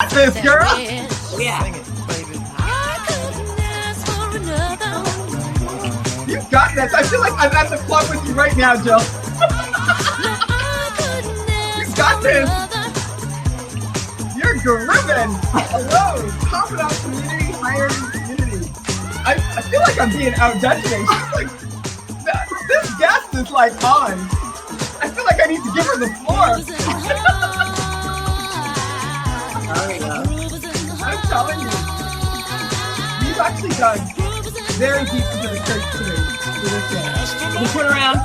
got this, girl. Oh, yeah. You got this. I feel like I'm at the club with you right now, Jill. You got this. You're grooving. Hello, confidant community, hiring community. I feel like I'm being outdone today. She's like, this guest is like on. I feel like I need to give her the floor. I'm telling you, we've actually done very deep into the church today. You put around.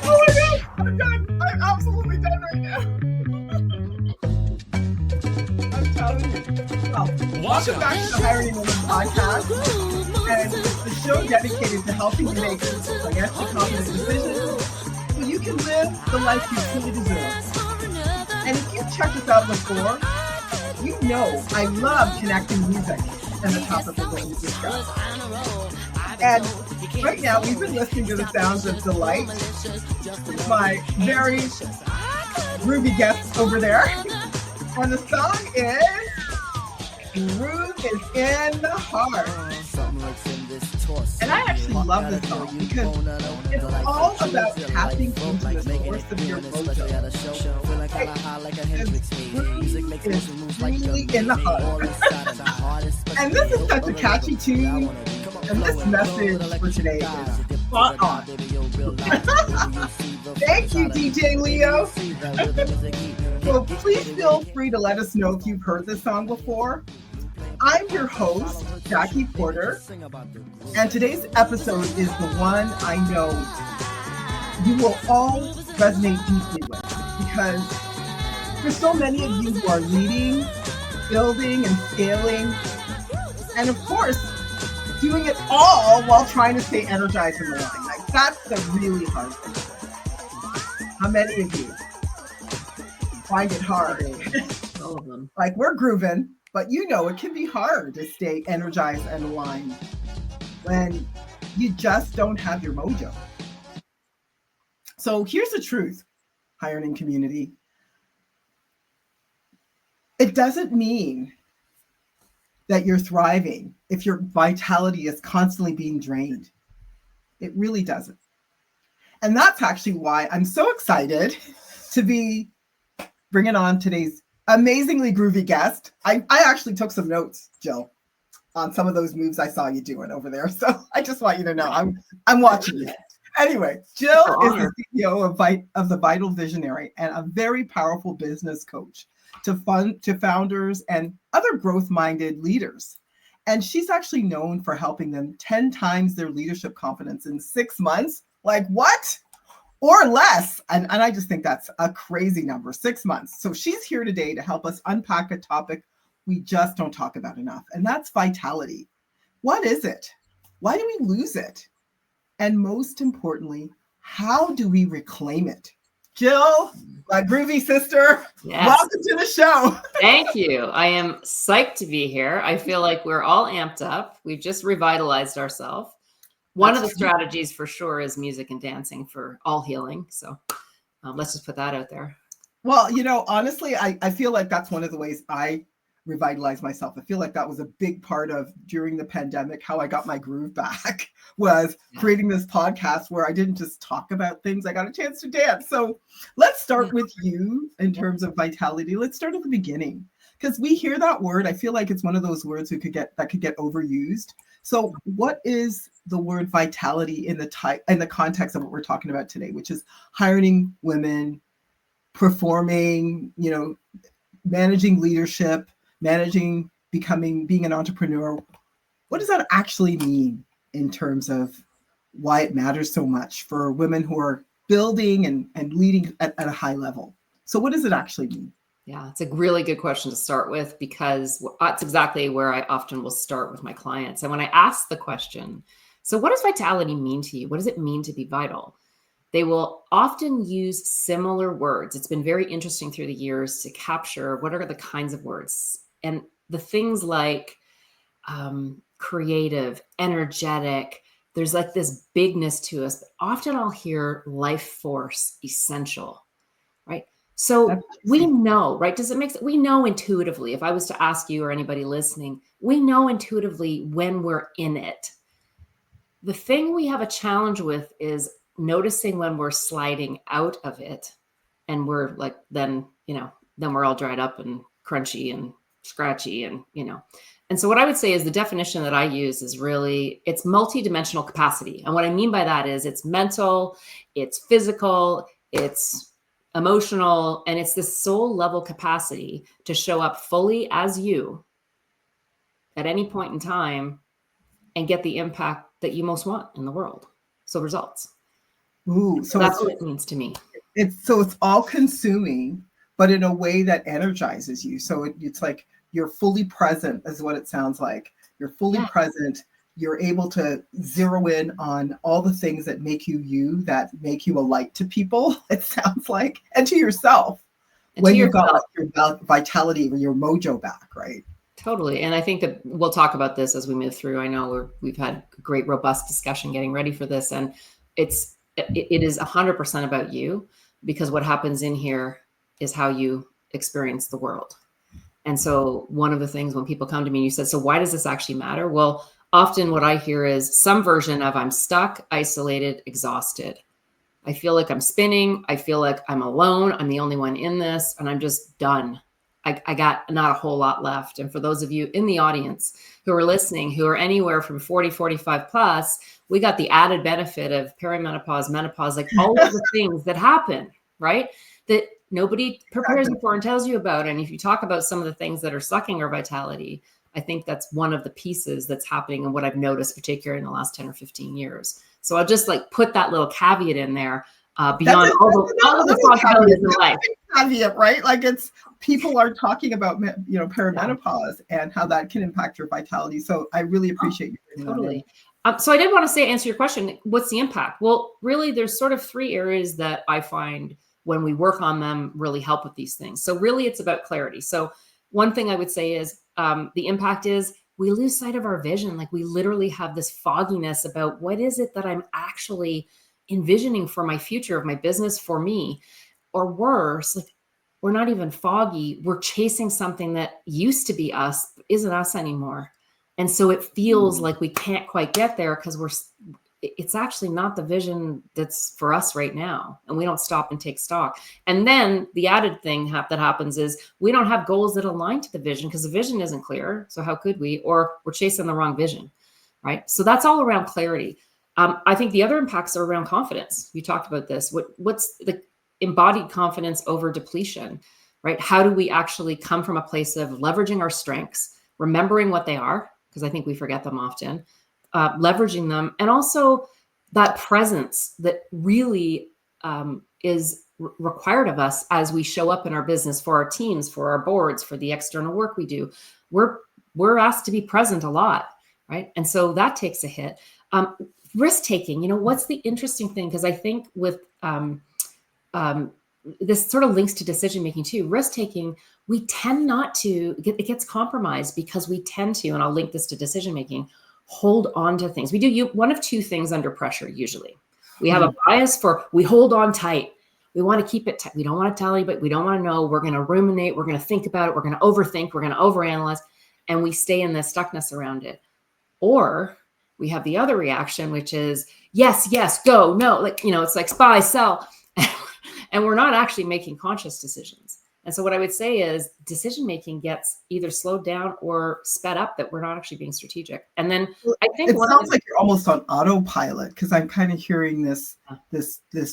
Oh my God, I'm done. I'm absolutely done right now. I'm telling you. Well, welcome back to the Hiring Women podcast, and it's the show dedicated to helping you make financial confident decisions so you can live the life you truly deserve. And if you've checked us out before, you know I love connecting music and the topic we're going to discuss. And right now, we've been listening to the sounds of Delight with my very groovy guest over there. And the song is Groove is in the Heart. And I actually love this song because it's all about tapping into the source of your mojo. It's really in the heart. And this is such a catchy tune. And this message for today is spot on. Thank you, DJ Leo. So please feel free to let us know if you've heard this song before. I'm your host, Jackie Porter, and today's episode is the one I know you will all resonate deeply with, because for so many of you who are leading, building, and scaling, and of course, doing it all while trying to stay energized in the line. Like, that's the really hard thing. How many of you find it hard? All of them. Like, we're grooving, but you know it can be hard to stay energized and aligned when you just don't have your mojo. So here's the truth, hiring community. It doesn't mean that you're thriving if your vitality is constantly being drained. It really doesn't. And that's actually why I'm so excited to be bringing on today's amazingly groovy guest. I actually took some notes, Jill, on some of those moves I saw you doing over there. So I just want you to know I'm watching you. Anyway, Jill is the CEO of the Vital Visionary and a very powerful business coach to founders and other growth-minded leaders. And she's actually known for helping them 10 times their leadership confidence in 6 months. Like, what? Or less. And I just think that's a crazy number, 6 months. So she's here today to help us unpack a topic we just don't talk about enough. And that's vitality. What is it? Why do we lose it? And most importantly, how do we reclaim it? Jill, my groovy sister, yes. Welcome to the show. Thank you. I am psyched to be here. I feel like we're all amped up. We've just revitalized ourselves. One of the strategies for sure is music and dancing for all healing. So let's just put that out there. Well, you know, honestly, I feel like that's one of the ways I revitalize myself. I feel like that was a big part of during the pandemic, how I got my groove back was creating this podcast where I didn't just talk about things. I got a chance to dance. So let's start with you in terms of vitality. Let's start at the beginning, because we hear that word. I feel like it's one of those words that could get overused. So what is the word vitality in the context of what we're talking about today, which is hiring women, performing, you know, managing leadership, being an entrepreneur? What does that actually mean in terms of why it matters so much for women who are building and leading at a high level? So what does it actually mean? Yeah, it's a really good question to start with, because that's exactly where I often will start with my clients. And when I ask the question, so what does vitality mean to you? What does it mean to be vital? They will often use similar words. It's been very interesting through the years to capture what are the kinds of words. And the things like creative, energetic, there's like this bigness to us, but often I'll hear life force, essential, right? So That's we interesting. know, right? Does it make sense? We know intuitively, if I was to ask you or anybody listening, we know intuitively when we're in it. The thing we have a challenge with is noticing when we're sliding out of it and we're like, then we're all dried up and crunchy and scratchy and. And so what I would say is the definition that I use is really, it's multidimensional capacity. And what I mean by that is it's mental, it's physical, it's emotional, and it's this soul level capacity to show up fully as you at any point in time and get the impact that you most want in the world. So results. Ooh, So that's what it means to me. it's all consuming, but in a way that energizes you. So it's like you're fully present, is what it sounds like. You're fully Yeah. present. You're able to zero in on all the things that make you, that make you a light to people, it sounds like, and to yourself, And when to you've got yourself. like your vitality or your mojo back, right? Totally. And I think that we'll talk about this as we move through. I know we've had a great, robust discussion getting ready for this. And it is 100% about you, because what happens in here is how you experience the world. And so one of the things when people come to me, you said, so why does this actually matter? Well, often what I hear is some version of I'm stuck, isolated, exhausted. I feel like I'm spinning. I feel like I'm alone. I'm the only one in this, and I'm just done. I got not a whole lot left. And for those of you in the audience who are listening, who are anywhere from 40, 45 plus, we got the added benefit of perimenopause, menopause, like all of the things that happen, right? That nobody prepares you for and tells you about. And if you talk about some of the things that are sucking our vitality, I think that's one of the pieces that's happening and what I've noticed, particularly in the last 10 or 15 years. So I'll just like put that little caveat in there beyond all the responsibilities in life. Caveat, right? Like it's people are talking about perimenopause and how that can impact your vitality. So I really appreciate you bringing Totally. that in. So I did want to answer your question. What's the impact? Well, really, there's sort of 3 areas that I find when we work on them really help with these things. So really, it's about clarity. So one thing I would say is the impact is we lose sight of our vision. Like we literally have this fogginess about what is it that I'm actually envisioning for my future, of my business, for me, or worse, like we're not even foggy. We're chasing something that used to be us, but isn't us anymore. And so it feels like we can't quite get there because it's actually not the vision that's for us right now. And we don't stop and take stock. And then the added thing that happens is we don't have goals that align to the vision because the vision isn't clear. So how could we? Or we're chasing the wrong vision, right? So that's all around clarity. I think the other impacts are around confidence. You talked about this. What's the embodied confidence over depletion, right? How do we actually come from a place of leveraging our strengths, remembering what they are, because I think we forget them often, leveraging them, and also that presence that really is required of us as we show up in our business, for our teams, for our boards, for the external work we do. We're asked to be present a lot, right? And so that takes a hit. Risk taking, what's the interesting thing? Because I think with this sort of links to decision making too. Risk taking, we tend not to it gets compromised because we tend to, and I'll link this to decision making, hold on to things. We do one of 2 things under pressure. Usually we have a bias for, we hold on tight. We want to keep it tight. We don't want to tell anybody. We don't want to know. We're going to ruminate. We're going to think about it. We're going to overthink. We're going to overanalyze. And we stay in this stuckness around it. Or we have the other reaction, which is yes, yes, go, no. Like, it's like buy, sell. And we're not actually making conscious decisions. And so what I would say is decision making gets either slowed down or sped up, that we're not actually being strategic. And then I think it sounds like you're almost on autopilot, because I'm kind of hearing this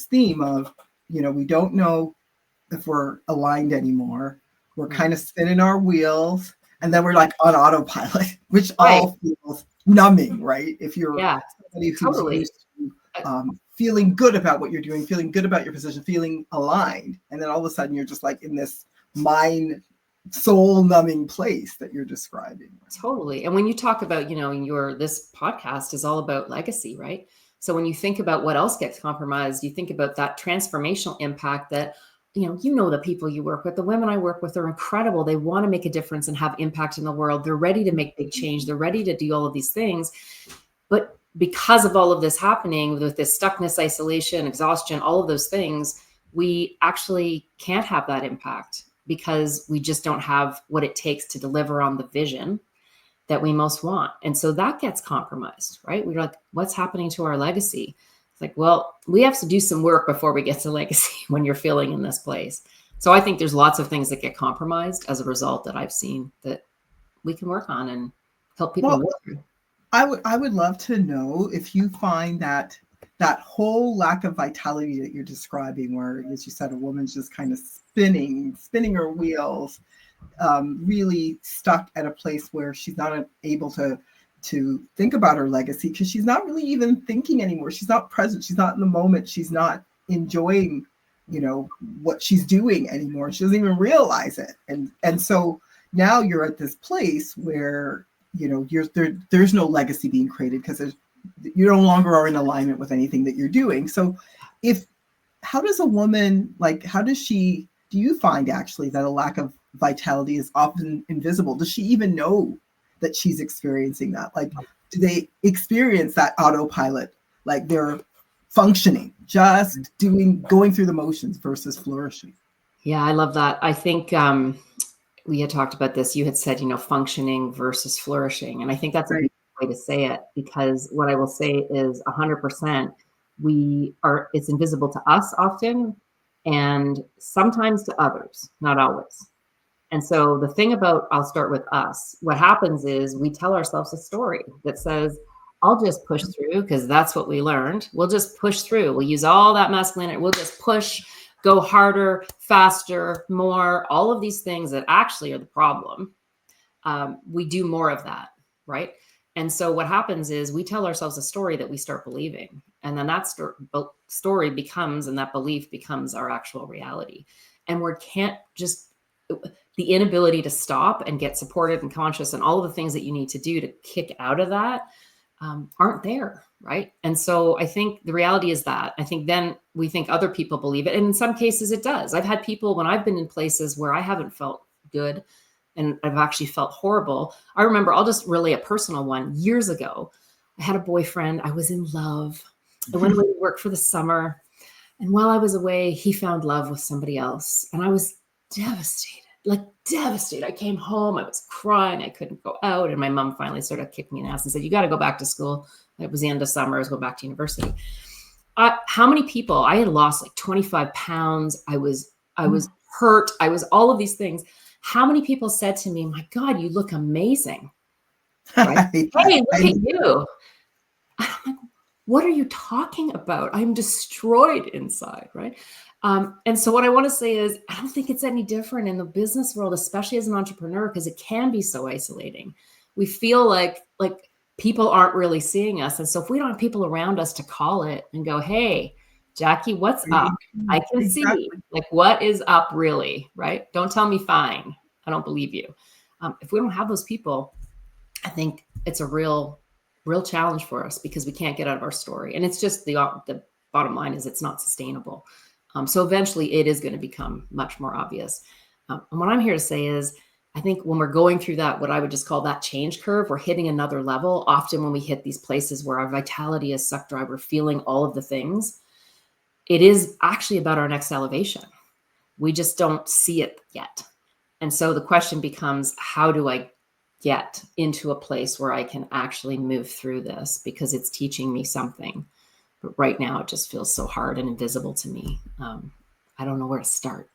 theme of, we don't know if we're aligned anymore. We're kind of spinning our wheels, and then we're like on autopilot, which all feels numbing, right? If you're somebody who's used to feeling good about what you're doing, feeling good about your position, feeling aligned, and then all of a sudden you're just like in this mind, soul numbing place that you're describing. Totally. And when you talk about, this podcast is all about legacy, right? So when you think about what else gets compromised, you think about that transformational impact that, the people you work with, the women I work with are incredible. They want to make a difference and have impact in the world. They're ready to make big change. They're ready to do all of these things. But because of all of this happening with this stuckness, isolation, exhaustion, all of those things, we actually can't have that impact because we just don't have what it takes to deliver on the vision that we most want. And so that gets compromised, right? We're like, what's happening to our legacy? It's like, well, we have to do some work before we get to legacy when you're feeling in this place. So I think there's lots of things that get compromised as a result that I've seen that we can work on and help people work through. I would love to know if you find that whole lack of vitality that you're describing, where, as you said, a woman's just kind of spinning her wheels, really stuck at a place where she's not able to think about her legacy because she's not really even thinking anymore. She's not present. She's not in the moment. She's not enjoying, what she's doing anymore. She doesn't even realize it. And so now you're at this place where, there's no legacy being created because you no longer are in alignment with anything that you're doing. So how does a woman, do you find actually that a lack of vitality is often invisible? Does she even know that she's experiencing that? Like, do they experience that autopilot? Like they're functioning, just going through the motions versus flourishing? Yeah, I love that. I think we had talked about this. You had said, functioning versus flourishing. And I think that's a good way to say it, because what I will say is 100%, it's invisible to us often, and sometimes to others, not always. And so the thing about, I'll start with us, what happens is we tell ourselves a story that says, I'll just push through because that's what we learned. We'll just push through. We'll use all that masculinity. We'll just push, go harder, faster, more, all of these things that actually are the problem. We do more of that, right? And so what happens is we tell ourselves a story that we start believing. And then that story becomes, and that belief becomes our actual reality. And we can't just, the inability to stop and get supported and conscious and all of the things that you need to do to kick out of that aren't there, right? And so I think the reality is that I think then we think other people believe it. And in some cases it does. I've had people, when I've been in places where I haven't felt good and I've actually felt horrible. I remember, I'll just relay a personal one. Years ago, I had a boyfriend. I was in love. I went away to work for the summer. And while I was away, he found love with somebody else. And I was devastated. I came home, I was crying, I couldn't go out. And my mom finally sort of kicked me in the ass and said, you got to go back to school. It was the end of summer, I was going back to university. How many people, I had lost 25 pounds. I was hurt. I was all of these things. How many people said to me, my God, you look amazing. Right? Hey, look at you. I'm like, what are you talking about? I'm destroyed inside, right? And so what I want to say is, I don't think it's any different in the business world, especially as an entrepreneur, because it can be so isolating. We feel like people aren't really seeing us. And so if we don't have people around us to call it and go, hey, Jackie, what's up? I can see, what is up really, right? Don't tell me fine. I don't believe you. If we don't have those people, I think it's a real challenge for us because we can't get out of our story. And it's just the bottom line is it's not sustainable. So eventually it is going to become much more obvious. And what I'm here to say is, I think when we're going through that, what I would just call that change curve, we're hitting another level. Often when we hit these places where our vitality is sucked dry, we're feeling all of the things. It is actually about our next elevation. We just don't see it yet. And so the question becomes, how do I get into a place where I can actually move through this? Because it's teaching me something. But right now, it just feels so hard and invisible to me. I don't know where to start.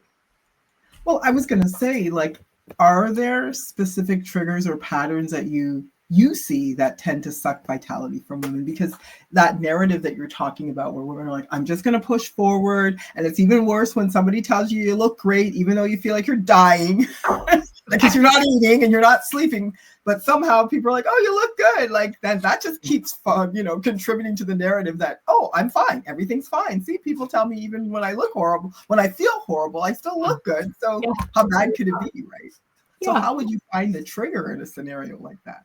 Well, I was going to say, are there specific triggers or patterns that you see that tend to suck vitality from women? Because that narrative that you're talking about, where women are like, I'm just going to push forward. And it's even worse when somebody tells you look great, even though you feel like you're dying, because you're not eating and you're not sleeping. But somehow people are like, oh, you look good. That just keeps contributing to the narrative that, oh, I'm fine. Everything's fine. See, people tell me even when I look horrible, when I feel horrible, I still look good. So how bad could it be, right? So how would you find the trigger in a scenario like that?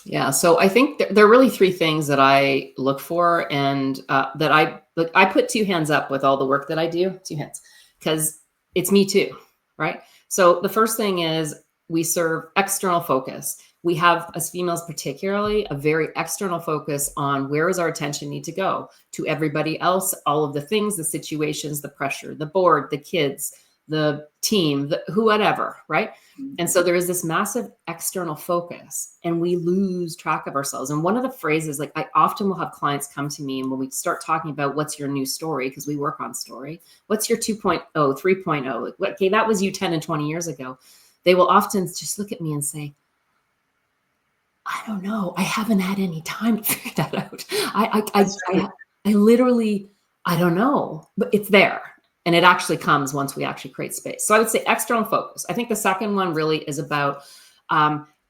Yeah. So I think there are really three things that I look for, and that I put two hands up with all the work that I do, two hands, because it's me too, right? So the first thing is we serve external focus. We have, as females particularly, a very external focus on where does our attention need to go to everybody else, all of the things, the situations, the pressure, the board, the kids, the team, the whatever, right? And so there is this massive external focus and we lose track of ourselves. And one of the phrases, like I often will have clients come to me and when we start talking about what's your new story, because we work on story, what's your 2.0, 3.0? Okay, that was you 10 and 20 years ago. They will often just look at me and say, I don't know. I haven't had any time to figure that out. I literally, I don't know, but it's there. And it actually comes once we actually create space. So I would say external focus. I think the second one really is about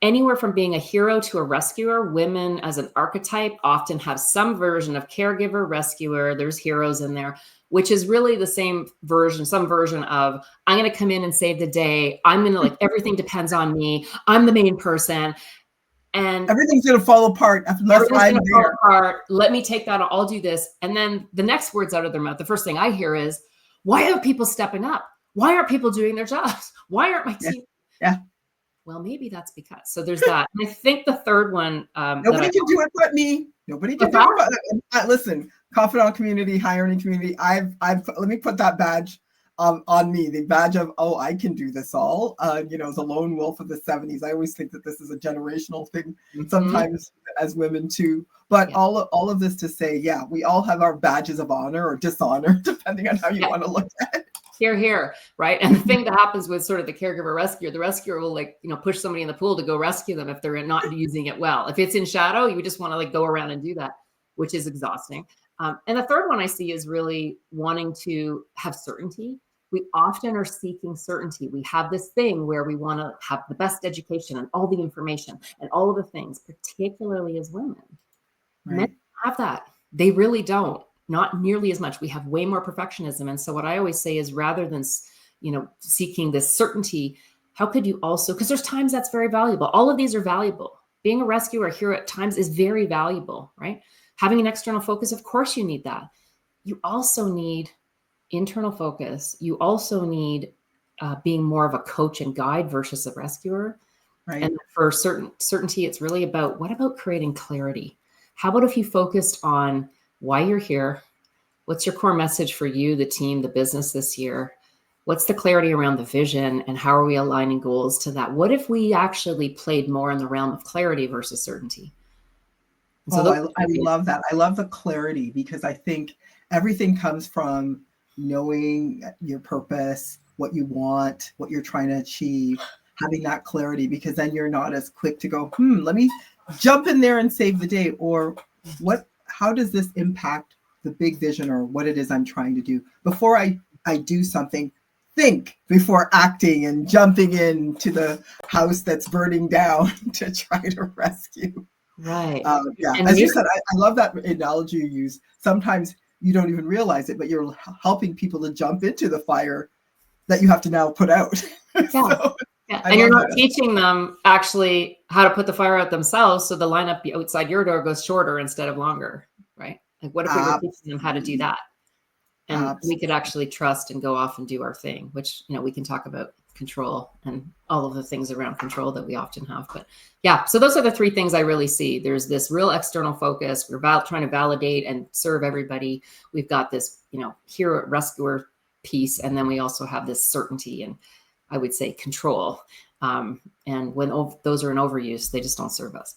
anywhere from being a hero to a rescuer. Women as an archetype often have some version of caregiver, rescuer. There's heroes in there, which is really the same version, some version of I'm going to come in and save the day. I'm going to like, everything depends on me. I'm the main person. And everything's going to fall apart unless I'm there. Let me take that. I'll do this. And then the next words out of their mouth, the first thing I hear is, why aren't people stepping up? Why aren't people doing their jobs? Why aren't my team? Yeah. Well, maybe that's because. So there's that. And I think the third one. Nobody can do it but me. Nobody can do it but listen, confidant community, high earning community. Let me put that badge on me, the badge of, oh, I can do this all. As a lone wolf of the 70s, I always think that this is a generational thing, sometimes as women too. But all of this to say, yeah, we all have our badges of honor or dishonor, depending on how you want to look at it. Here, right? And the thing that happens with sort of the caregiver rescuer, the rescuer will push somebody in the pool to go rescue them if they're not using it well. If it's in shadow, you just want to go around and do that, which is exhausting. And the third one I see is really wanting to have certainty. We often are seeking certainty. We have this thing where we want to have the best education and all the information and all of the things, particularly as women. Right. Men have that. They really don't. Not nearly as much. We have way more perfectionism. And so what I always say is rather than, seeking this certainty, how could you also, because there's times that's very valuable. All of these are valuable. Being a rescuer here at times is very valuable, right? Having an external focus, of course you need that. You also need internal focus. You also need being more of a coach and guide versus a rescuer. Right. And for certainty, it's really about, what about creating clarity? How about if you focused on why you're here? What's your core message for you, the team, the business this year? What's the clarity around the vision and how are we aligning goals to that? What if we actually played more in the realm of clarity versus certainty? So I love that. I love the clarity because I think everything comes from knowing your purpose, what you want, what you're trying to achieve, having that clarity, because then you're not as quick to go, let me jump in there and save the day. Or how does this impact the big vision or what it is I'm trying to do? Before I do something, think before acting and jumping into the house that's burning down to try to rescue. Right. Yeah. And as you said, I love that analogy you use. Sometimes you don't even realize it, but you're helping people to jump into the fire that you have to now put out. Yeah. Yeah. And you're not teaching them actually how to put the fire out themselves. So the lineup outside your door goes shorter instead of longer, right? Like what if we were teaching them how to do that? And we could actually trust and go off and do our thing, which, we can talk about control and all of the things around control that we often have. But yeah, so those are the three things I really see. There's this real external focus. We're trying to validate and serve everybody. We've got this, hero rescuer piece. And then we also have this certainty and I would say control. And when those are in overuse, they just don't serve us.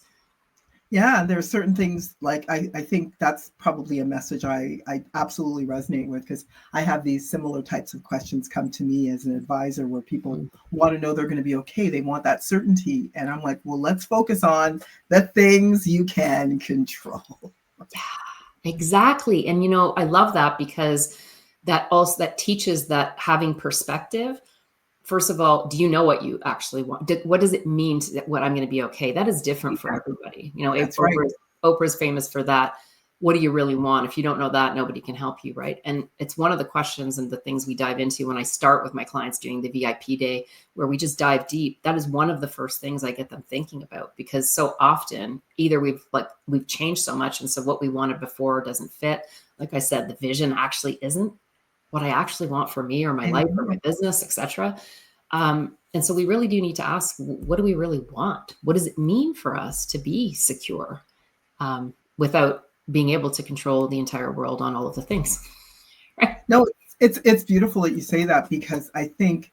Yeah, there are certain things like I think that's probably a message I absolutely resonate with, because I have these similar types of questions come to me as an advisor where people want to know they're going to be okay. They want that certainty. And I'm like, well, let's focus on the things you can control. Yeah, exactly. And, I love that because that teaches that having perspective. First of all, do you know what you actually want? What does it mean what I'm going to be okay? That is different for everybody. Oprah's famous for that. What do you really want? If you don't know that, nobody can help you, right? And it's one of the questions and the things we dive into when I start with my clients doing the VIP day, where we just dive deep. That is one of the first things I get them thinking about, because so often either we've changed so much, and so what we wanted before doesn't fit. Like I said, the vision actually isn't what I actually want for me or my life or my business, etc. And so we really do need to ask, what do we really want? What does it mean for us to be secure without being able to control the entire world on all of the things? No, it's beautiful that you say that, because I think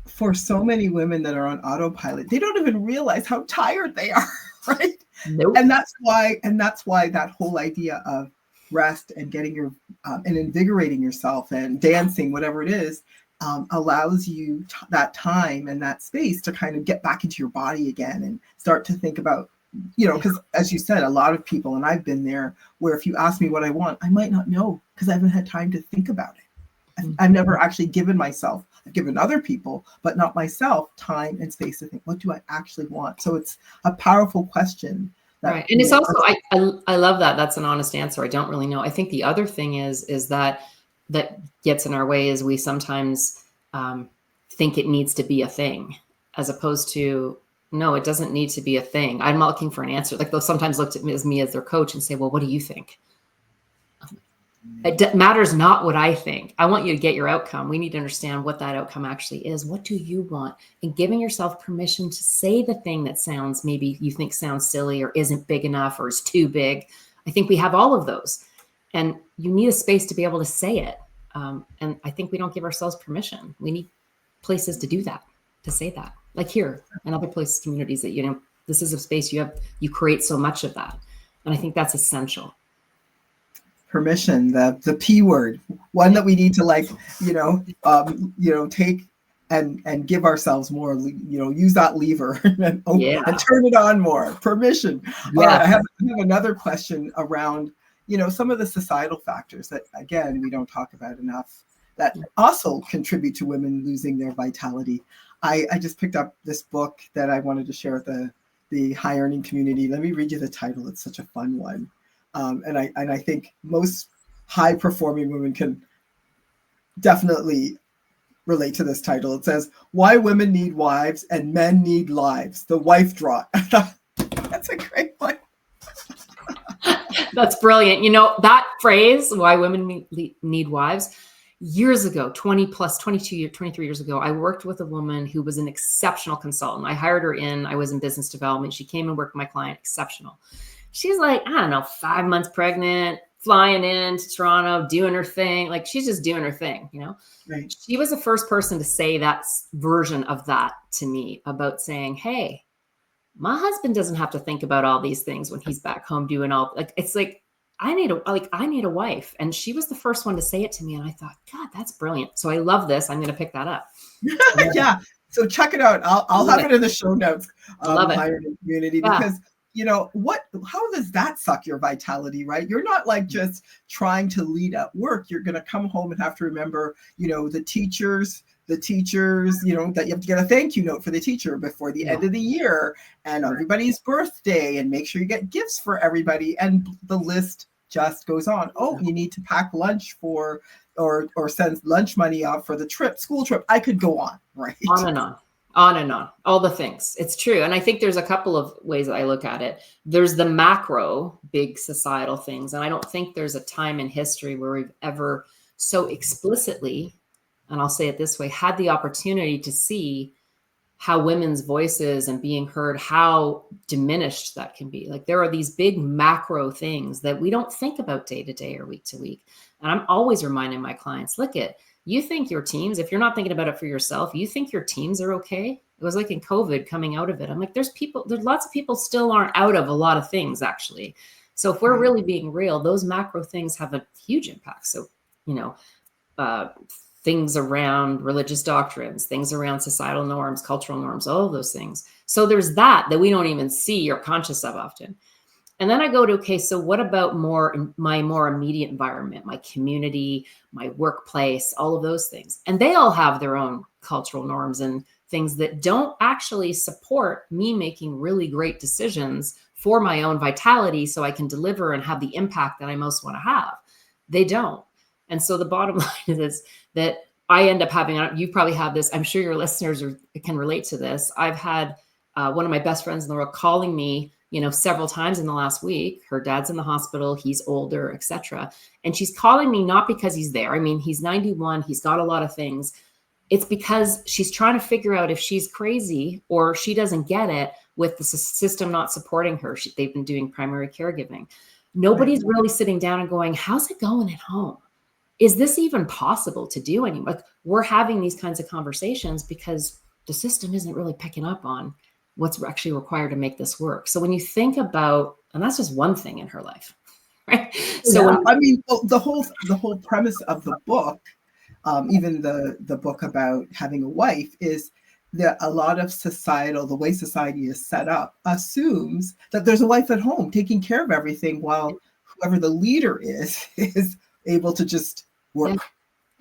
for so many women that are on autopilot, they don't even realize how tired they are, right? Nope. And that's why that whole idea of rest and getting your and invigorating yourself and dancing, whatever it is, allows you that time and that space to kind of get back into your body again and start to think about, because as you said, a lot of people, and I've been there, where if you ask me what I want, I might not know because I haven't had time to think about it. I've never actually given myself, I've given other people, but not myself, time and space to think, what do I actually want? So it's a powerful question. Right. And it's also, I love that. That's an honest answer. I don't really know. I think the other thing is that gets in our way is we sometimes think it needs to be a thing, as opposed to, no, it doesn't need to be a thing. I'm not looking for an answer. Like they'll sometimes look at me as their coach and say, well, what do you think? It matters not what I think. I want you to get your outcome. We need to understand what that outcome actually is. What do you want? And giving yourself permission to say the thing that sounds, maybe you think sounds silly or isn't big enough or is too big. I think we have all of those. And you need a space to be able to say it. And I think we don't give ourselves permission. We need places to do that, to say that. Like here and other places, communities that, this is a space you create so much of that. And I think that's essential. Permission, the P word, one that we need to take and give ourselves more, use that lever and turn it on more. Permission. Yeah. All right, I have another question around, some of the societal factors that, again, we don't talk about enough that also contribute to women losing their vitality. I just picked up this book that I wanted to share with the high earning community. Let me read you the title. It's such a fun one. And I think most high performing women can definitely relate to this title. It says, "Why Women Need Wives and Men Need Lives, the Wife Draught." That's a great one. That's brilliant. That phrase, "Why Women Need Wives," years ago, 23 years ago, I worked with a woman who was an exceptional consultant. I hired her in, I was in business development. She came and worked with my client, exceptional. She's like, I don't know, 5 months pregnant, flying into Toronto, doing her thing. Like she's just doing her thing, Right. She was the first person to say that version of that to me, about saying, hey, my husband doesn't have to think about all these things when he's back home doing all, like, it's like, I need a wife. And she was the first one to say it to me. And I thought, God, that's brilliant. So I love this. I'm going to pick that up. Yeah. So check it out. I'll have it in the show notes. Love it. Higher community, because how does that suck your vitality, right? You're not like just trying to lead at work. You're going to come home and have to remember, the teachers, that you have to get a thank you note for the teacher before the end of the year, and everybody's birthday, and make sure you get gifts for everybody. And the list just goes on. Oh, you need to pack lunch for, or send lunch money out for the school trip. I could go on, right? On and on, all the things. It's true. And I think there's a couple of ways that I look at it. There's the macro, big societal things. And I don't think there's a time in history where we've ever so explicitly, and I'll say it this way, had the opportunity to see how women's voices and being heard, how diminished that can be. Like there are these big macro things that we don't think about day to day or week to week. And I'm always reminding my clients, you think your teams, if you're not thinking about it for yourself, you think your teams are okay? It was like in COVID coming out of it. I'm like, there's lots of people still aren't out of a lot of things, actually. So if we're really being real, those macro things have a huge impact. So, things around religious doctrines, things around societal norms, cultural norms, all of those things. So there's that we don't even see or conscious of often. And then I go to, okay, so what about my more immediate environment, my community, my workplace, all of those things. And they all have their own cultural norms and things that don't actually support me making really great decisions for my own vitality so I can deliver and have the impact that I most want to have. They don't. And so the bottom line is that I end up having, you probably have this, I'm sure your listeners can relate to this. I've had one of my best friends in the world calling me, several times in the last week. Her dad's in the hospital, he's older, etc. And she's calling me not because he's there. I mean, he's 91, he's got a lot of things, It's because she's trying to figure out if she's crazy or she doesn't get it with the system not supporting her. They've been doing primary caregiving. Nobody's really sitting down and going, how's it going at home? Is this even possible to do anymore? Like, we're having these kinds of conversations because the system isn't really picking up on what's actually required to make this work. So when you think about, and that's just one thing in her life, right? So I mean, the whole premise of the book, even the book about having a wife, is that a lot of the way society is set up, assumes that there's a wife at home taking care of everything while whoever the leader is able to just work. Yeah.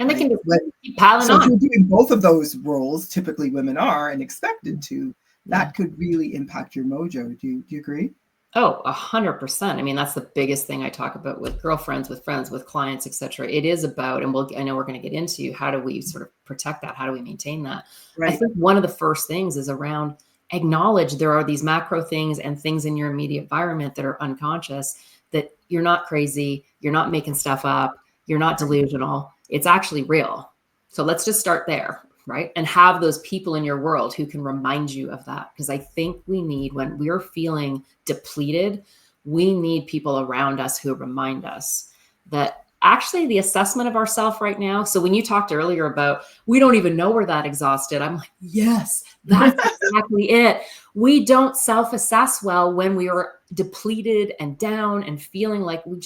And they right? can just keep piling on. If you're doing both of those roles, typically women are and expected to, that could really impact your mojo. Do you agree? Oh, 100%. I mean, that's the biggest thing I talk about with girlfriends, with friends, with clients, et cetera. It is about, and I know we're going to get into, how do we sort of protect that? How do we maintain that? Right. I think one of the first things is around acknowledge there are these macro things and things in your immediate environment that are unconscious, that you're not crazy. You're not making stuff up. You're not delusional. It's actually real. So let's just start there. Right. And have those people in your world who can remind you of that. Because I think we need, when we're feeling depleted, we need people around us who remind us that actually the assessment of ourself right now. So when you talked earlier about, we don't even know we're that exhausted, I'm like, yes, that's exactly it. We don't self-assess well when we are depleted and down and feeling like we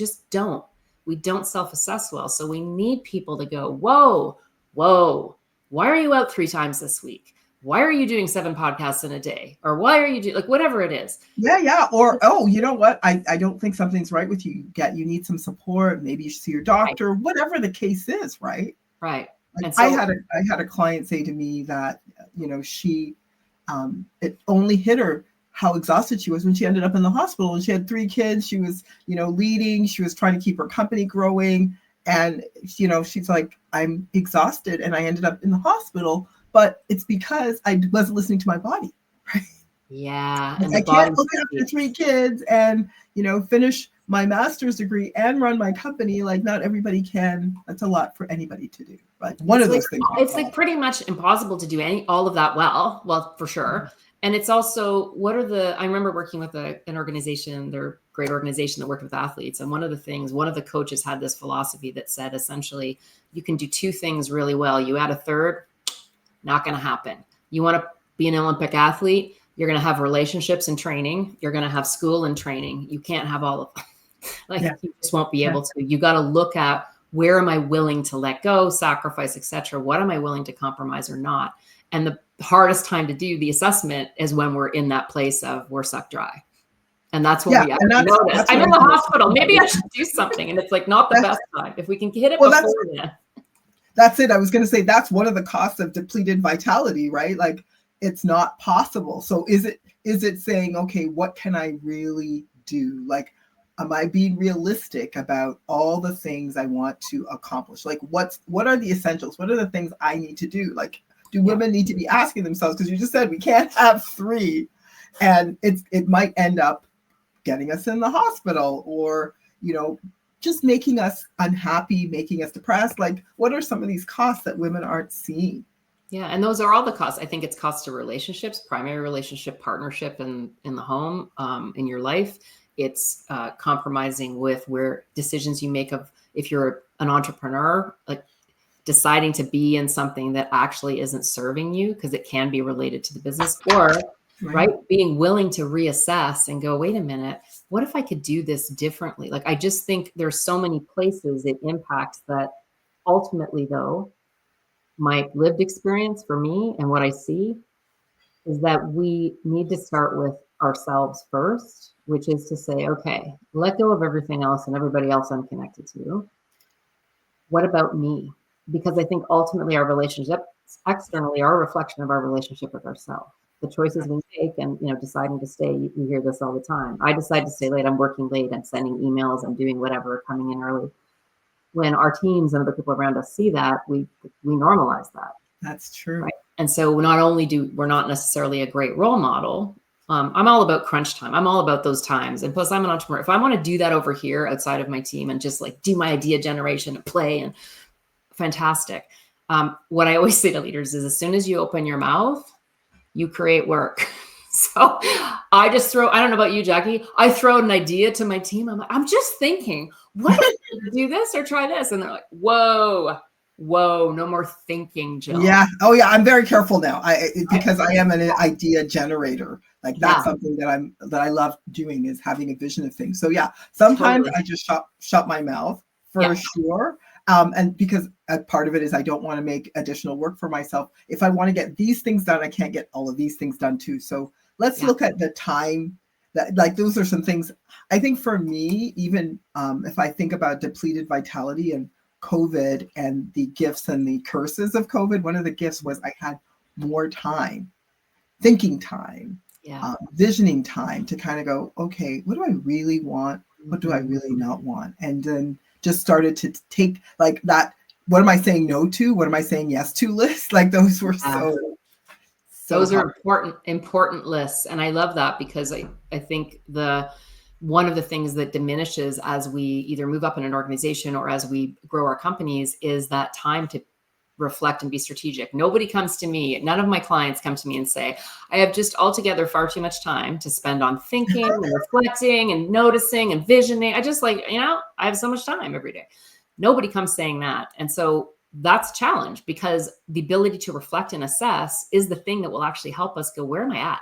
don't self-assess well. So we need people to go, whoa, why are you out 3 times this week? Why are you doing 7 podcasts in a day? Or why are you doing, like, whatever it is. Yeah. Or, oh, you know what? I don't think something's right with you. You need some support. Maybe you should see your doctor, whatever the case is. Right. Right. Like, and so, I had a client say to me that, she, it only hit her how exhausted she was when she ended up in the hospital, and she had 3 kids. She was, leading, she was trying to keep her company growing. And, she's like, I'm exhausted and I ended up in the hospital, but it's because I wasn't listening to my body. Right? Yeah. Like, I can't look after 3 kids and, finish my master's degree and run my company. Like, not everybody can. That's a lot for anybody to do. But one of those things. It's like pretty much impossible to do all of that well, for sure. And it's also, I remember working with an organization, they're a great organization that worked with athletes. And one of the coaches had this philosophy that said, essentially, you can do 2 things really well. You add a third, not going to happen. You want to be an Olympic athlete, you're going to have relationships and training. You're going to have school and training. You can't have all of them. You just won't be able to. You got to look at, where am I willing to let go, sacrifice, et cetera? What am I willing to compromise or not? And the hardest time to do the assessment is when we're in that place of we're sucked dry. And that's when we notice. I'm in the hospital. Maybe I should do something. And it's like not the best time. If we can hit it before then. That's it. I was going to say that's one of the costs of depleted vitality, right? Like, it's not possible. So is it saying, okay, what can I really do? Like, am I being realistic about all the things I want to accomplish? Like, what are the essentials? What are the things I need to do? Like, do women need to be asking themselves? Because you just said we can't have 3, and it might end up getting us in the hospital, or just making us unhappy, making us depressed. Like, what are some of these costs that women aren't seeing? Yeah, and those are all the costs. I think it's cost to relationships, primary relationship, partnership in the home, in your life. It's compromising with where decisions you make of, if you're an entrepreneur, like deciding to be in something that actually isn't serving you, because it can be related to the business, or being willing to reassess and go, wait a minute, what if I could do this differently? Like, I just think there's so many places it impacts that. Ultimately, though, my lived experience for me and what I see is that we need to start with ourselves first, which is to say, okay, let go of everything else and everybody else I'm connected to. What about me? Because I think ultimately our relationships externally are a reflection of our relationship with ourselves. The choices we make, and deciding to stay, you hear this all the time. I decide to stay late, I'm working late, I'm sending emails, I'm doing whatever, coming in early. When our teams and other people around us see that, we normalize that. That's true. Right? And so not only we're not necessarily a great role model. I'm all about crunch time. I'm all about those times. And plus, I'm an entrepreneur. If I want to do that over here outside of my team and just like do my idea generation and play, and fantastic. What I always say to leaders is, as soon as you open your mouth, you create work. So I just throw, I don't know about you, Jackie, I throw an idea to my team. I'm just thinking, what if do this or try this? And they're like, whoa, no more thinking, Jill. Yeah. Oh yeah. I'm very careful now. Because I am an idea generator. Like that's something that I love doing, is having a vision of things. So yeah, sometimes I just shut my mouth for sure. And because a part of it is I don't want to make additional work for myself. If I want to get these things done, I can't get all of these things done too. So let's look at the time that, like, those are some things. I think for me, even if I think about depleted vitality and COVID and the gifts and the curses of COVID, one of the gifts was I had more time, thinking time, visioning time to kind of go, okay, what do I really want? What do I really not want? And then just started to take like that, what am I saying no to? What am I saying yes to list? Like those were those are important lists. And I love that, because I think one of the things that diminishes as we either move up in an organization or as we grow our companies is that time to reflect and be strategic. Nobody comes to me, none of my clients come to me and say, I have just altogether far too much time to spend on thinking and reflecting and noticing and visioning. I just I have so much time every day. Nobody comes saying that. And so that's a challenge, because the ability to reflect and assess is the thing that will actually help us go, where am I at?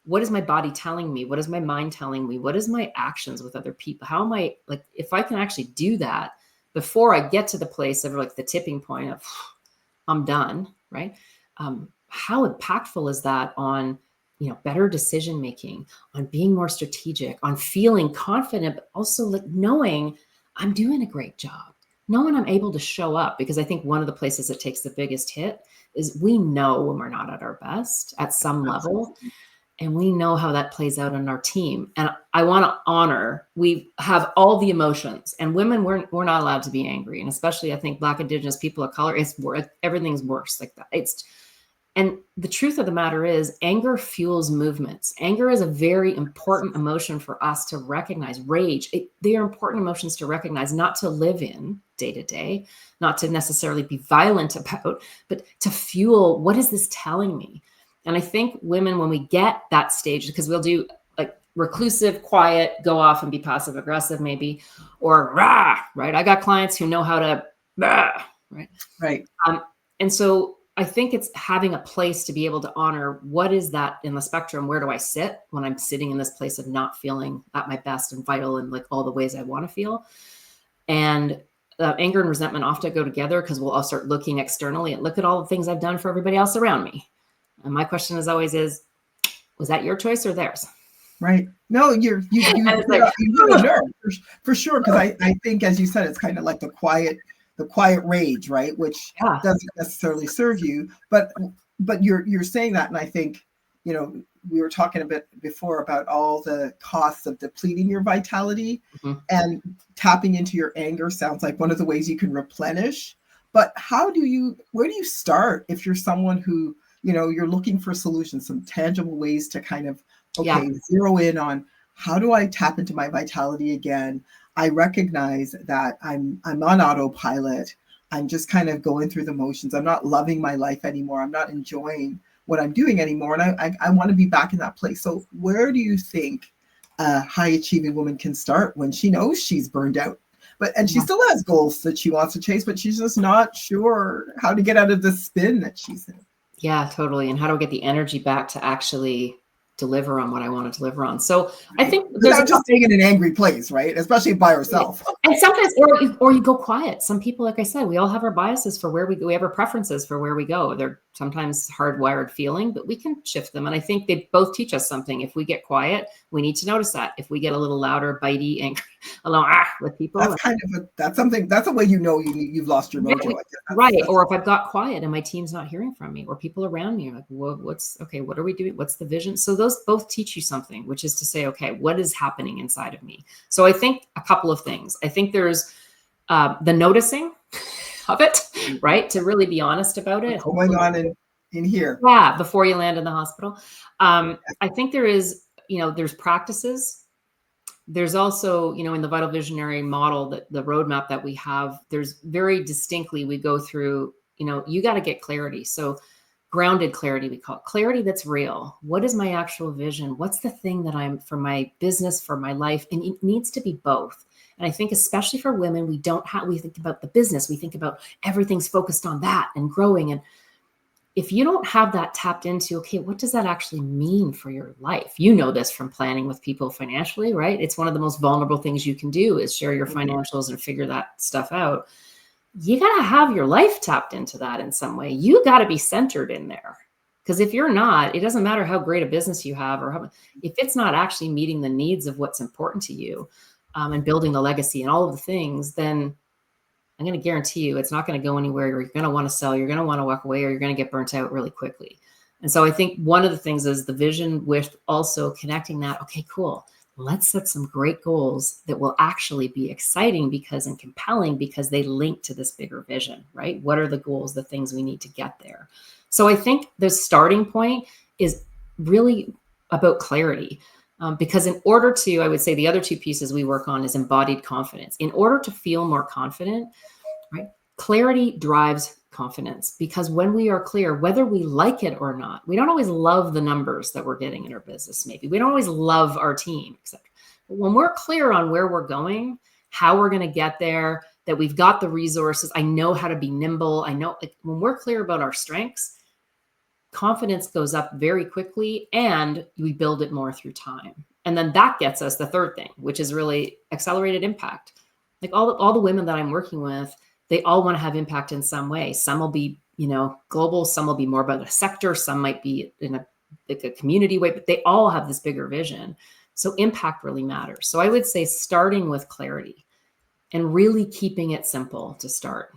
What is my body telling me? What is my mind telling me? What is my actions with other people? How am I, like, if I can actually do that before I get to the place of like the tipping point of I'm done, right? How impactful is that on, better decision making, on being more strategic, on feeling confident, but also like knowing I'm doing a great job, knowing I'm able to show up. Because I think one of the places that takes the biggest hit is we know when we're not at our best at some level. And we know how that plays out on our team. And I want to honor, we have all the emotions, and women, we're not allowed to be angry. And especially, I think Black, Indigenous people of color, everything's worse like that. And the truth of the matter is, anger fuels movements. Anger is a very important emotion for us to recognize. Rage, they are important emotions to recognize, not to live in day to day, not to necessarily be violent about, but to fuel, what is this telling me? And I think women, when we get that stage, because we'll do like reclusive, quiet, go off and be passive aggressive maybe, or rah, right? I got clients who know how to rah, right? Right. And so I think it's having a place to be able to honor, what is that in the spectrum? Where do I sit when I'm sitting in this place of not feeling at my best and vital and like all the ways I want to feel? And anger and resentment often go together, because we'll all start looking externally and look at all the things I've done for everybody else around me. And my question is always was that your choice or theirs? Right. No, you nerve for sure. Because I think, as you said, it's kind of like the quiet rage, right? Which doesn't necessarily serve you. But you're saying that, and I think, we were talking a bit before about all the costs of depleting your vitality, and tapping into your anger sounds like one of the ways you can replenish. But where do you start if you're someone who, you're looking for solutions, some tangible ways to kind of, zero in on, how do I tap into my vitality again? I recognize that I'm on autopilot. I'm just kind of going through the motions. I'm not loving my life anymore. I'm not enjoying what I'm doing anymore. And I want to be back in that place. So where do you think a high achieving woman can start when she knows she's burned out? And she still has goals that she wants to chase, but she's just not sure how to get out of the spin that she's in. Yeah, totally. And how do I get the energy back to actually deliver on what I want to deliver on? So I think without just staying in an angry place, right? Especially by herself. And sometimes, or you go quiet. Some people, like I said, we all have our biases for where we go. We have our preferences for where we go. They're sometimes hardwired feeling, but we can shift them. And I think they both teach us something. If we get quiet, we need to notice that. If we get a little louder, bitey, angry, alone with people, that's a way you've lost your mojo. Right. Or if I've got quiet and my team's not hearing from me, or people around me are like, what are we doing? What's the vision? So those both teach you something, which is to say, okay, what is happening inside of me? So I think a couple of things. I think there's the noticing of it, right? To really be honest about it. What's going on in here? Yeah, before you land in the hospital. I think there's practices. There's also, in the Vital Visionary model, that the roadmap that we have, there's very distinctly, we go through you got to get clarity. So grounded clarity, we call it clarity that's real. What is my actual vision? What's the thing that I'm for my business, for my life? And it needs to be both. And I think especially for women, we think about the business. We think about everything's focused on that and growing. And if you don't have that tapped into, okay, what does that actually mean for your life? You know this from planning with people financially, right? It's one of the most vulnerable things you can do is share your financials and figure that stuff out. You got to have your life tapped into that in some way. You got to be centered in there. Because if you're not, it doesn't matter how great a business you have if it's not actually meeting the needs of what's important to you and building the legacy and all of the things, then I'm going to guarantee you it's not going to go anywhere. You're going to want to sell. You're going to want to walk away, or you're going to get burnt out really quickly. And so I think one of the things is the vision with also connecting that. Okay, cool. Let's set some great goals that will actually be exciting and compelling because they link to this bigger vision, right? What are the goals, the things we need to get there? So I think the starting point is really about clarity. Because in order to, I would say the other two pieces we work on is embodied confidence. In order to feel more confident, right? Clarity drives confidence, because when we are clear, whether we like it or not, we don't always love the numbers that we're getting in our business. Maybe we don't always love our team, etc. But when we're clear on where we're going, how we're going to get there, that we've got the resources, I know how to be nimble. I know, like, when we're clear about our strengths, confidence goes up very quickly, and we build it more through time. And then that gets us the third thing, which is really accelerated impact. Like all the women that I'm working with, they all want to have impact in some way. Some will be, global, some will be more about a sector, some might be in a community way, but they all have this bigger vision. So impact really matters. So I would say starting with clarity and really keeping it simple to start.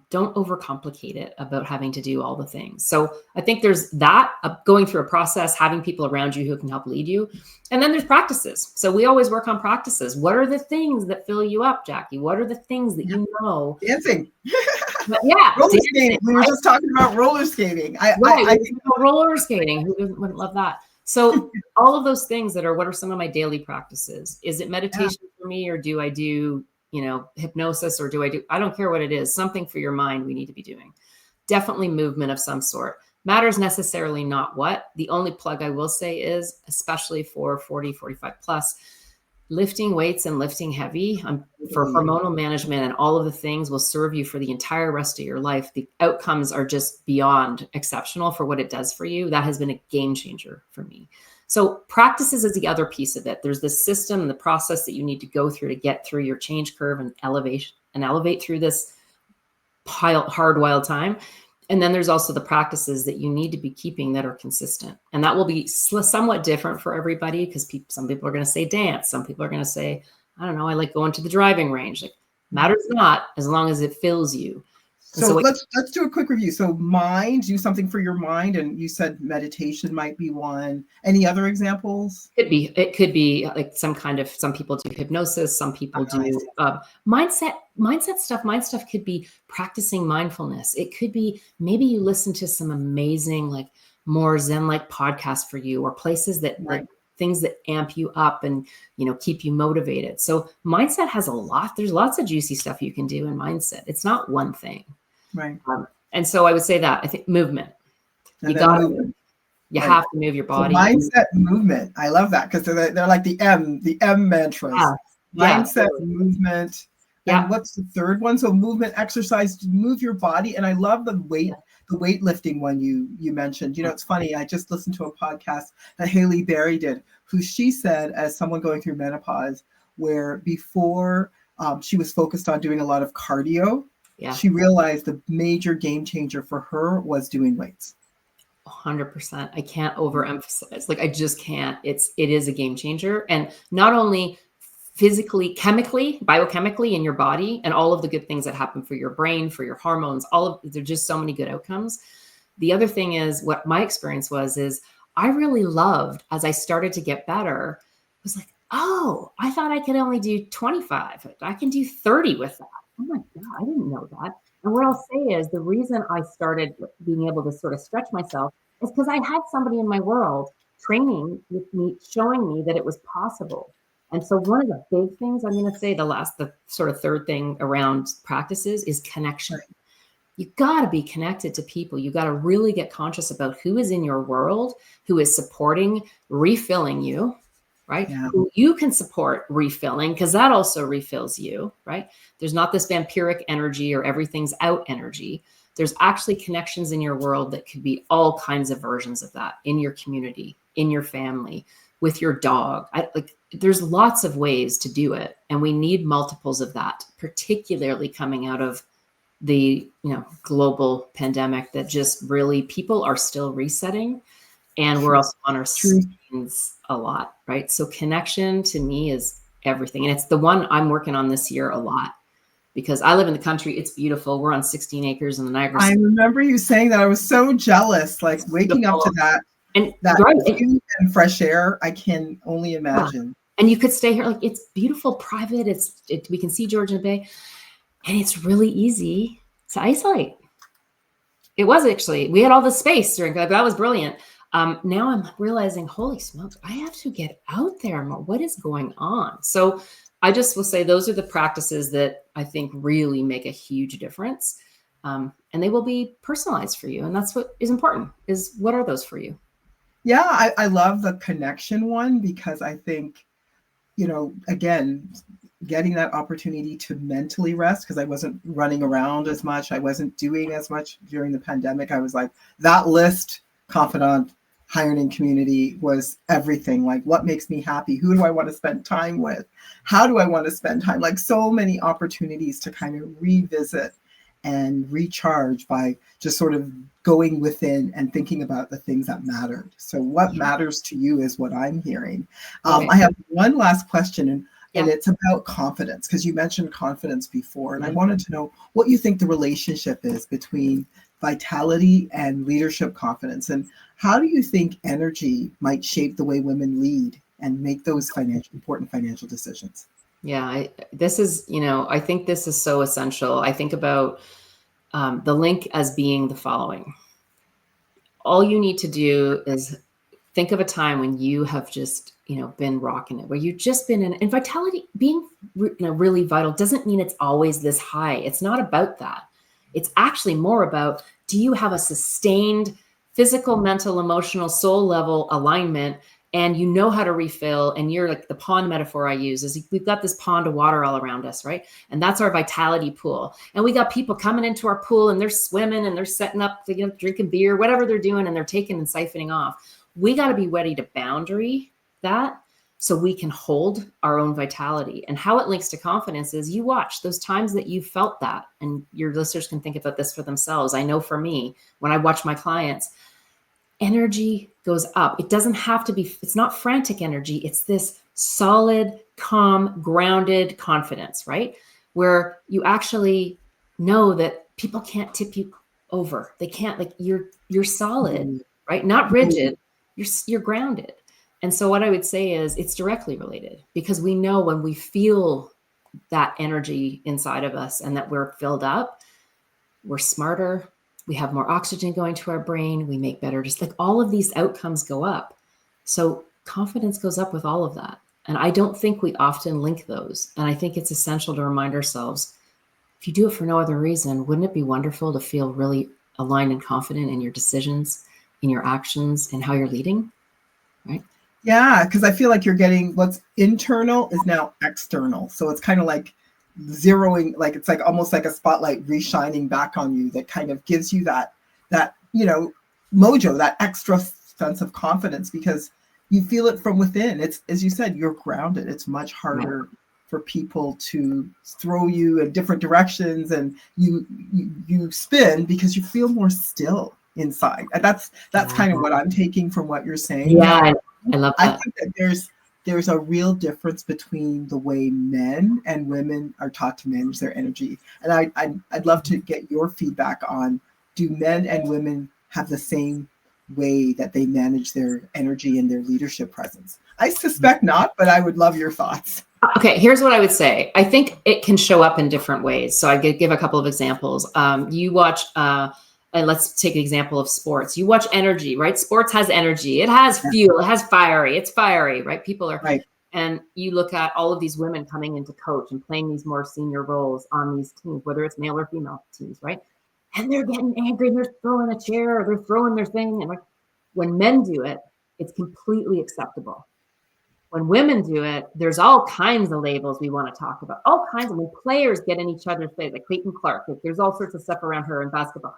Don't overcomplicate it about having to do all the things. So I think there's that, going through a process, having people around you who can help lead you. And then there's practices. So we always work on practices. What are the things that fill you up, Jackie? What are the things that you know? Dancing. Yeah. Roller skating. We were just talking about roller skating. I think roller skating. Wouldn't love that? So all of those things what are some of my daily practices? Is it meditation for me, or do I do hypnosis, or I don't care what it is, something for your mind we need to be doing. Definitely movement of some sort. Matters necessarily not what. The only plug I will say is, especially for 40, 45 plus, lifting weights and lifting heavy for hormonal management and all of the things will serve you for the entire rest of your life. The outcomes are just beyond exceptional for what it does for you. That has been a game changer for me. So practices is the other piece of it. There's this system and the process that you need to go through to get through your change curve and elevate through this hard, wild time. And then there's also the practices that you need to be keeping that are consistent. And that will be somewhat different for everybody, because some people are going to say dance. Some people are going to say, I don't know, I like going to the driving range. Like, matters not, as long as it fills you. So let's do a quick review. So do something for your mind. And you said meditation might be one. Any other examples? It could be like some people do hypnosis. Some people do mindset stuff. Mind stuff could be practicing mindfulness. It could be maybe you listen to some amazing, like more Zen-like podcasts for you, or places that like things that amp you up and, keep you motivated. So mindset has there's lots of juicy stuff you can do in mindset. It's not one thing. Right. And so I would say that I think movement. You got to move. You have to move your body. So mindset, movement. I love that, because they're like the M mantras. Mindset, movement. And what's the third one? So movement, exercise, to move your body. And I love the weightlifting one you mentioned. It's funny. I just listened to a podcast that Haley Berry did, who she said, as someone going through menopause, where before she was focused on doing a lot of cardio, she realized the major game changer for her was doing weights. 100%. I can't overemphasize. Like, I just can't. It is a game changer. And not only physically, chemically, biochemically in your body, and all of the good things that happen for your brain, for your hormones, there's just so many good outcomes. The other thing is, what my experience is I really loved, as I started to get better, was like, oh, I thought I could only do 25. I can do 30 with that. Oh my God, I didn't know that. And what I'll say is, the reason I started being able to sort of stretch myself is because I had somebody in my world training with me, showing me that it was possible. And so one of the big things I'm going to say, the sort of third thing around practices, is connection. You got to be connected to people. You got to really get conscious about who is in your world, who is supporting, refilling you, right? Yeah. Who you can support refilling, because that also refills you, right? There's not this vampiric energy or everything's out energy. There's actually connections in your world that could be all kinds of versions of that in your community, in your family, with your dog. There's lots of ways to do it. And we need multiples of that, particularly coming out of the global pandemic that just really, people are still resetting, and we're also on our screens a lot, right? So connection to me is everything. And it's the one I'm working on this year a lot, because I live in the country. It's beautiful. We're on 16 acres in the Niagara. I remember you saying that. I was so jealous, like waking up to that view and fresh air. I can only imagine. And you could stay here. Like, it's beautiful, private. We can see Georgian Bay. And it's really easy to isolate. It was actually, we had all the space during that. That was brilliant. Now I'm realizing, holy smokes, I have to get out there more. What is going on? So I just will say those are the practices that I think really make a huge difference. And they will be personalized for you. And that's what is important, is what are those for you? Yeah, I love the connection one, because I think, again, getting that opportunity to mentally rest, because I wasn't running around as much. I wasn't doing as much during the pandemic. I was like, that list, confidant, high earning community was everything. Like, what makes me happy? Who do I want to spend time with? How do I want to spend time? Like, so many opportunities to kind of revisit and recharge by just sort of going within and thinking about the things that mattered. So what matters to you is what I'm hearing. I have one last question, and it's about confidence, because you mentioned confidence before. And I wanted to know what you think the relationship is between vitality and leadership confidence. And how do you think energy might shape the way women lead and make those important financial decisions? Yeah, I think this is so essential. I think about the link as being the following. All you need to do is think of a time when you have just, been rocking it, where you've just been in, and vitality, being really vital doesn't mean it's always this high. It's not about that. It's actually more about, do you have a sustained physical, mental, emotional, soul level alignment, and you know how to refill? And you're like, the pond metaphor I use is, we've got this pond of water all around us, right? And that's our vitality pool. And we got people coming into our pool, and they're swimming, and they're setting up, drinking beer, whatever they're doing, and they're taking and siphoning off. We got to be ready to boundary that, so we can hold our own vitality. And how it links to confidence is, you watch those times that you felt that, and your listeners can think about this for themselves. I know for me, when I watch my clients, energy goes up. It doesn't have to be, it's not frantic energy. It's this solid, calm, grounded confidence, right? Where you actually know that people can't tip you over. They can't, like, you're solid, right? Not rigid. You're grounded. And so what I would say is, it's directly related, because we know when we feel that energy inside of us and that we're filled up, we're smarter, we have more oxygen going to our brain, we make better, just like all of these outcomes go up. So confidence goes up with all of that. And I don't think we often link those. And I think it's essential to remind ourselves, if you do it for no other reason, wouldn't it be wonderful to feel really aligned and confident in your decisions, in your actions, and how you're leading, right? Yeah, because I feel like you're getting what's internal is now external. So it's kind of like zeroing, like it's like almost like a spotlight reshining back on you, that kind of gives you that mojo, that extra sense of confidence, because you feel it from within. It's, as you said, you're grounded. It's much harder for people to throw you in different directions, and you spin because you feel more still inside. And that's kind of what I'm taking from what you're saying. Yeah, I love that. I think that there's a real difference between the way men and women are taught to manage their energy. And I'd love to get your feedback on, do men and women have the same way that they manage their energy and their leadership presence? I suspect not, but I would love your thoughts. Okay, here's what I would say. I think it can show up in different ways. So I give a couple of examples. You watch, and let's take an example of sports. You watch energy, right? Sports has energy. It has fuel. It has fiery. It's fiery, right? People are, right. And you look at all of these women coming into coach and playing these more senior roles on these teams, whether it's male or female teams, right? and they're getting angry and they're throwing a chair or they're throwing their thing. And like, when men do it, it's completely acceptable. When women do it, there's all kinds of labels we want to talk about. All kinds of, when players get in each other's face, like Clayton Clark, like there's all sorts of stuff around her in basketball.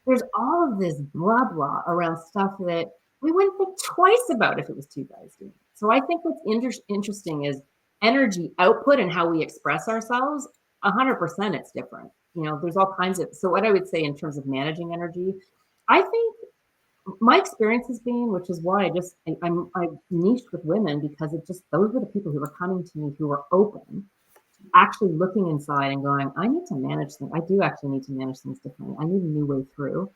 There's all of this blah blah around stuff that we wouldn't think twice about if it was two guys doing it. So I think what's interesting is energy output and how we express ourselves. 100% it's different. You know, there's all kinds of, so what I would say in terms of managing energy, I think my experience has been, which is why I niched with women, because it just, those were the people who were coming to me who were open, actually looking inside and going, I need to manage things. I do actually need to manage things differently. I need a new way through.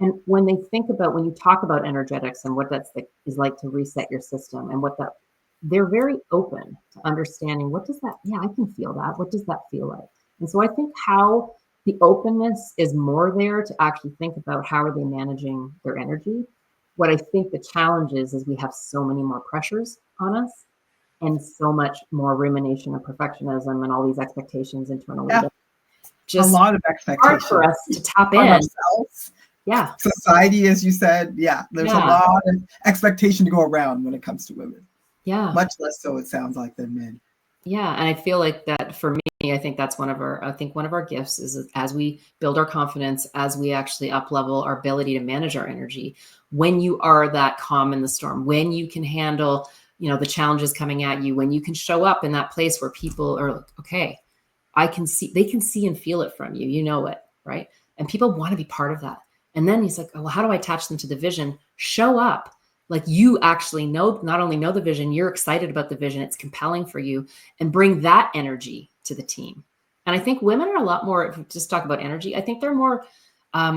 And when they think about, when you talk about energetics and what that's is like to reset your system and what that, they're very open to understanding, what does that, yeah, I can feel that. What does that feel like? And so I think how the openness is more there to actually think about how are they managing their energy. What I think the challenge is we have so many more pressures on us and so much more rumination and perfectionism and all these expectations internally. Yeah. Just a lot of expectations hard for us to tap in. Ourselves. Yeah. Society, as you said, there's a lot of expectation to go around when it comes to women. Yeah. Much less so, it sounds like, than men. Yeah. And I feel like that for me, I think that's one of our gifts is as we build our confidence, as we actually up level our ability to manage our energy, when you are that calm in the storm, when you can handle, you know, the challenges coming at you, when you can show up in that place where people are like, okay, they can see and feel it from you, you know it, right? And people want to be part of that. And then he's like, oh, well, how do I attach them to the vision? Show up. Like you actually know, not only know the vision, you're excited about the vision. It's compelling for you, and bring that energy to the team. And I think women are a lot more, if we just talk about energy, I think they're more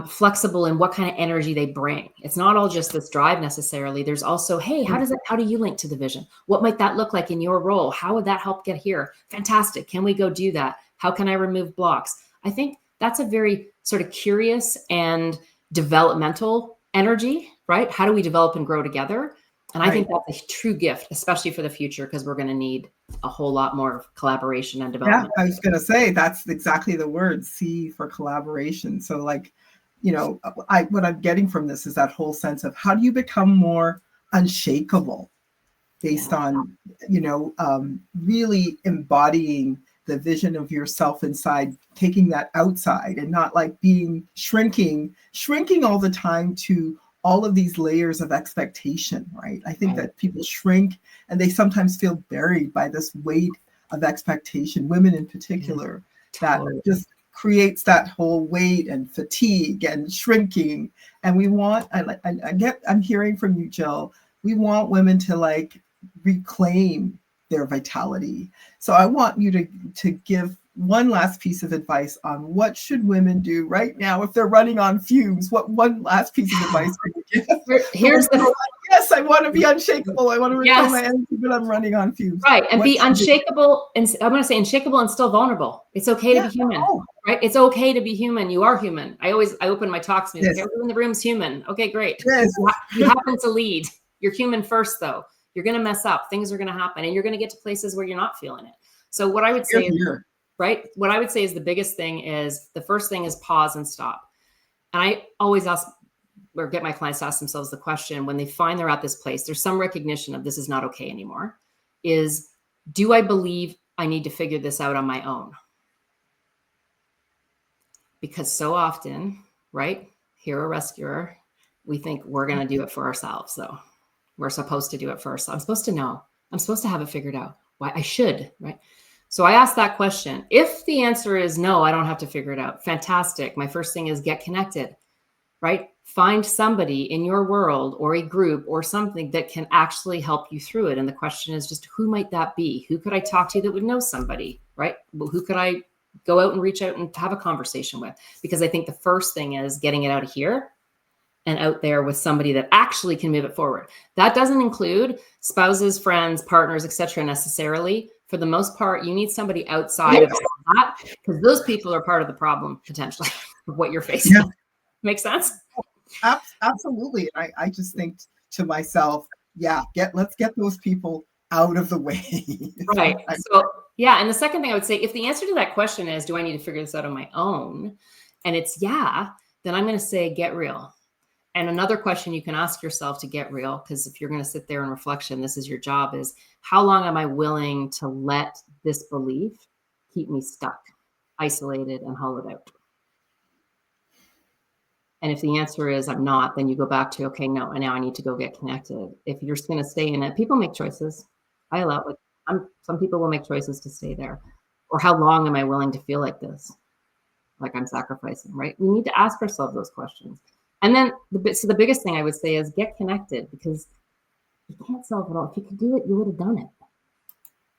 flexible in what kind of energy they bring. It's not all just this drive necessarily. There's also, hey, how do you link to the vision? What might that look like in your role? How would that help get here? Fantastic. Can we go do that? How can I remove blocks? I think that's a very sort of curious and developmental energy, right? How do we develop and grow together? And I think that's a true gift, especially for the future, because we're going to need a whole lot more collaboration and development. Yeah, I was going to say, that's exactly the word, C for collaboration. So like, you know, what I'm getting from this is that whole sense of how do you become more unshakable based on, you know, really embodying the vision of yourself inside, taking that outside and not like being shrinking all the time to all of these layers of expectation, right? I think that people shrink and they sometimes feel buried by this weight of expectation, women in particular, that just creates that whole weight and fatigue and shrinking. And we want, I'm hearing from you, Jill, we want women to like reclaim their vitality. So I want you to give one last piece of advice on what should women do right now if they're running on fumes. What one last piece of advice would you give? Here's the yes, I want to be unshakable. I want to reclaim my energy, but I'm running on fumes. Right, and be unshakable, and I'm going to say unshakable and still vulnerable. It's okay to be human, right? It's okay to be human. You are human. I open my talks and everyone in the room's human. Okay, great. Yes. You happen to lead. You're human first, though. You're going to mess up. Things are going to happen, and you're going to get to places where you're not feeling it. So what I would say what I would say is the biggest thing is, the first thing is pause and stop. And I always ask or get my clients to ask themselves the question when they find they're at this place, there's some recognition of this is not okay anymore, is, do I believe I need to figure this out on my own? Because so often, right, hero rescuer, we think we're going to do it for ourselves, though. We're supposed to do it for ourselves. I'm supposed to know. I'm supposed to have it figured out. Why I should, right? So I asked that question. If the answer is no, I don't have to figure it out. Fantastic. My first thing is get connected, right? Find somebody in your world or a group or something that can actually help you through it. And the question is just, who might that be? Who could I talk to that would know somebody, right? Well, who could I go out and reach out and have a conversation with? Because I think the first thing is getting it out of here and out there with somebody that actually can move it forward. That doesn't include spouses, friends, partners, etc. necessarily. For the most part, you need somebody outside of that, because those people are part of the problem potentially of what you're facing. Yeah. Make sense? Absolutely. I just think to myself, let's get those people out of the way. Right. So, and the second thing I would say, if the answer to that question is, do I need to figure this out on my own? and it's yeah, then I'm going to say, get real. And another question you can ask yourself to get real, because if you're going to sit there in reflection, this is your job, is how long am I willing to let this belief keep me stuck, isolated, and hollowed out? And if the answer is I'm not, then you go back to, okay, no, and now I need to go get connected. If you're just going to stay in it, people make choices. I allow it. Some people will make choices to stay there. Or how long am I willing to feel like this? Like I'm sacrificing, right? We need to ask ourselves those questions. And then the biggest thing I would say is get connected, because you can't solve it all. If you could do it, you would have done it,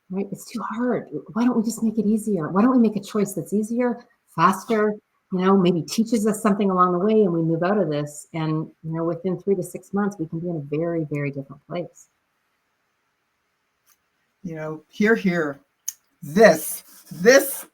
right? It's too hard. Why don't we just make it easier? Why don't we make a choice that's easier, faster, maybe teaches us something along the way, and we move out of this. And, within 3 to 6 months, we can be in a very, very different place. Here, this,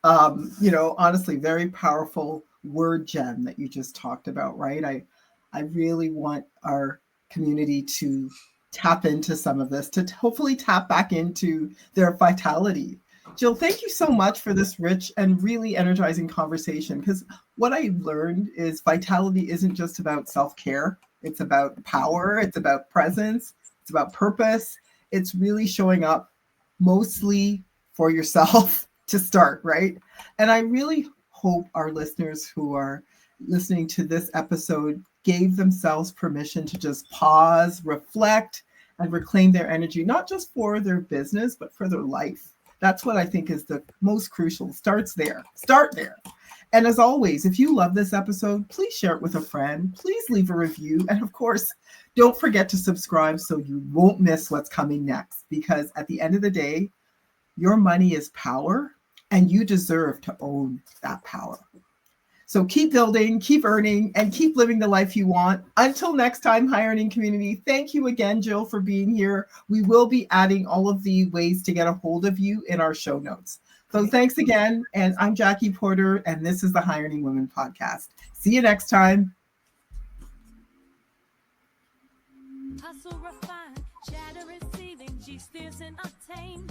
honestly, very powerful word gem that you just talked about, right? I really want our community to tap into some of this, to hopefully tap back into their vitality. Jill, thank you so much for this rich and really energizing conversation, because what I learned is vitality isn't just about self-care. It's about power. It's about presence. It's about purpose. It's really showing up mostly for yourself to start, right? And I really hope our listeners who are listening to this episode gave themselves permission to just pause, reflect, and reclaim their energy, not just for their business, but for their life. That's what I think is the most crucial. Start there. And as always, if you love this episode, please share it with a friend. Please leave a review. And of course, don't forget to subscribe so you won't miss what's coming next. Because at the end of the day, your money is power, and you deserve to own that power. So keep building, keep earning, and keep living the life you want. Until next time, High Earning Community, thank you again, Jill, for being here. We will be adding all of the ways to get a hold of you in our show notes. So thanks again. And I'm Jackie Porter, and this is the High Earning Women Podcast. See you next time. Hustle, refine, chatter, receiving, G steers and obtain.